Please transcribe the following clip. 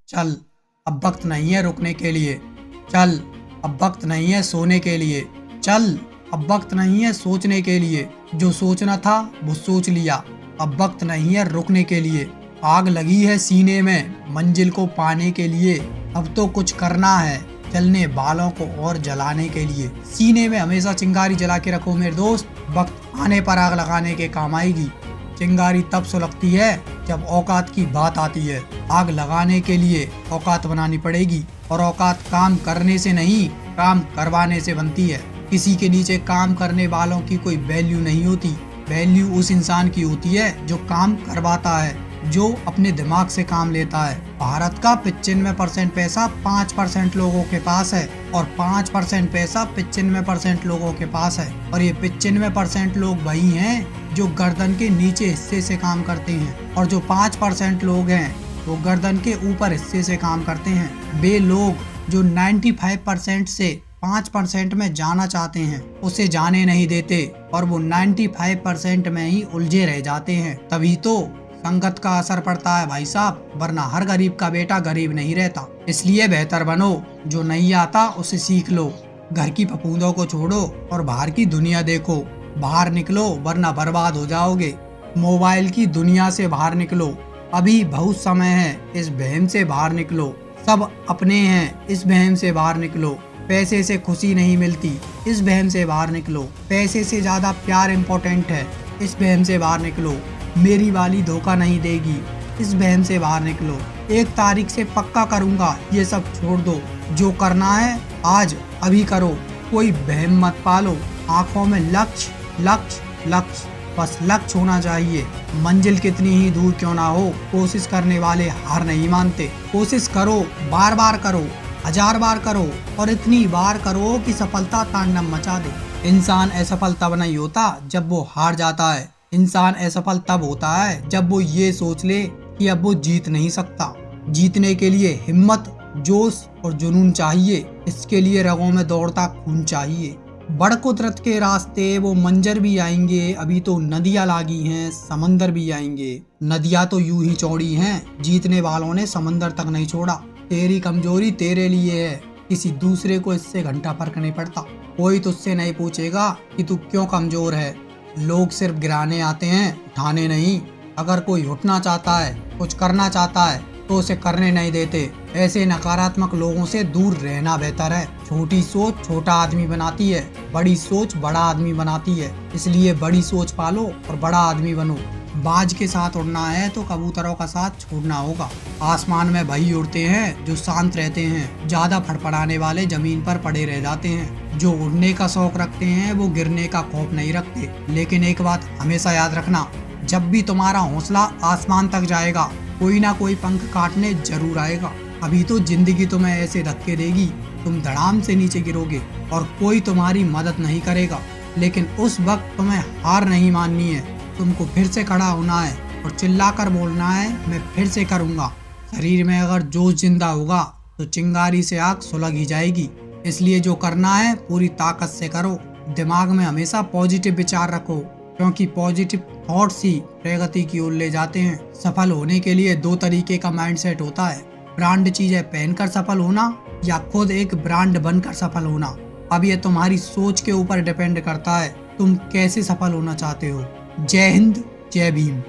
चल, अब वक्त नहीं है रुकने के लिए। चल, अब वक्त नहीं है सोने के लिए। चल, अब वक्त नहीं है सोचने के लिए। जो सोचना था वो सोच लिया। अब वक्त नहीं है रुकने के लिए। आग लगी है सीने में मंजिल को पाने के लिए। अब तो कुछ करना है जलने वालों को और जलाने के लिए। सीने में हमेशा चिंगारी जला के रखो मेरे दोस्त, वक्त आने पर आग लगाने के काम आएगी। चिंगारी तब सुलगती है जब औकात की बात आती है। आग लगाने के लिए औकात बनानी पड़ेगी, और औकात काम करने से नहीं, काम करवाने से बनती है। किसी के नीचे काम करने वालों की कोई वैल्यू नहीं होती। वैल्यू उस इंसान की होती है जो काम करवाता है, जो अपने दिमाग से काम लेता है। भारत का 95% पैसा 5% लोगों के पास है, और 5% पैसा 95% लोगों के पास है। और ये 95% लोग वही हैं जो गर्दन के नीचे हिस्से से काम करते हैं, और जो 5% लोग हैं वो गर्दन के ऊपर हिस्से से काम करते हैं। वे लोग जो 95% से 5% में जाना चाहते हैं उसे जाने नहीं देते, और वो 95% में ही उलझे रह जाते हैं। तभी तो संगत का असर पड़ता है भाई साहब, वरना हर गरीब का बेटा गरीब नहीं रहता। इसलिए बेहतर बनो, जो नहीं आता उसे सीख लो। घर की फफूंदों को छोड़ो और बाहर की दुनिया देखो। बाहर निकलो वरना बर्बाद हो जाओगे। मोबाइल की दुनिया से बाहर निकलो, अभी बहुत समय है, इस वहम से बाहर निकलो। सब अपने हैं, इस वहम से बाहर निकलो। पैसे से खुशी नहीं मिलती, इस वहम से बाहर निकलो। पैसे से ज्यादा प्यार इम्पोर्टेंट है, इस वहम से बाहर निकलो। मेरी वाली धोखा नहीं देगी, इस वहम से बाहर निकलो। 1 तारीख से पक्का करूंगा, ये सब छोड़ दो। जो करना है आज अभी करो, कोई वहम मत पालो। आंखों में लक्ष्य लक्ष्य लक्ष्य, बस लक्ष्य होना चाहिए। मंजिल कितनी ही दूर क्यों ना हो, कोशिश करने वाले हार नहीं मानते। कोशिश करो, बार बार करो, 1000 बार करो, और इतनी बार करो कि सफलता तांडव मचा दे। इंसान असफल तब नहीं होता जब वो हार जाता है। इंसान असफल तब होता है जब वो ये सोच ले कि अब वो जीत नहीं सकता। जीतने के लिए हिम्मत, जोश और जुनून चाहिए। इसके लिए रगों में दौड़ता खून चाहिए। बड़ कुदरत के रास्ते वो मंजर भी आएंगे। अभी तो नदियाँ लागी हैं, समंदर भी आएंगे। नदियाँ तो यूं ही चौड़ी हैं, जीतने वालों ने समंदर तक नहीं छोड़ा। तेरी कमजोरी तेरे लिए है, किसी दूसरे को इससे घंटा फर्क नहीं पड़ता। कोई तुझसे नहीं पूछेगा कि तू क्यों कमजोर है। लोग सिर्फ गिराने आते हैं, उठाने नहीं। अगर कोई उठना चाहता है, कुछ करना चाहता है, तो उसे करने नहीं देते। ऐसे नकारात्मक लोगों से दूर रहना बेहतर है। छोटी सोच छोटा आदमी बनाती है, बड़ी सोच बड़ा आदमी बनाती है। इसलिए बड़ी सोच पालो और बड़ा आदमी बनो। बाज के साथ उड़ना है तो कबूतरों का साथ छोड़ना होगा। आसमान में वही उड़ते हैं जो शांत रहते हैं। ज्यादा फड़फड़ाने वाले जमीन पर पड़े रह जाते हैं। जो उड़ने का शौक रखते हैं वो गिरने का खौफ नहीं रखते। लेकिन एक बात हमेशा याद रखना, जब भी तुम्हारा हौसला आसमान तक जाएगा, कोई ना कोई पंख काटने जरूर आएगा। अभी तो जिंदगी तुम्हें ऐसे धक्के देगी, तुम धड़ाम से नीचे गिरोगे और कोई तुम्हारी मदद नहीं करेगा। लेकिन उस वक्त तुम्हें हार नहीं माननी है। तुमको फिर से खड़ा होना है और चिल्लाकर बोलना है, मैं फिर से करूँगा। शरीर में अगर जोश जिंदा होगा तो चिंगारी से आग सुलग ही जाएगी। इसलिए जो करना है पूरी ताकत से करो। दिमाग में हमेशा पॉजिटिव विचार रखो, क्योंकि पॉजिटिव थॉट्स ही प्रगति की ओर ले जाते हैं। सफल होने के लिए 2 तरीके का माइंडसेट होता है। ब्रांड चीजें पहनकर सफल होना या खुद एक ब्रांड बनकर सफल होना। अब ये तुम्हारी सोच के ऊपर डिपेंड करता है, तुम कैसे सफल होना चाहते हो। जय हिंद, जय भीम।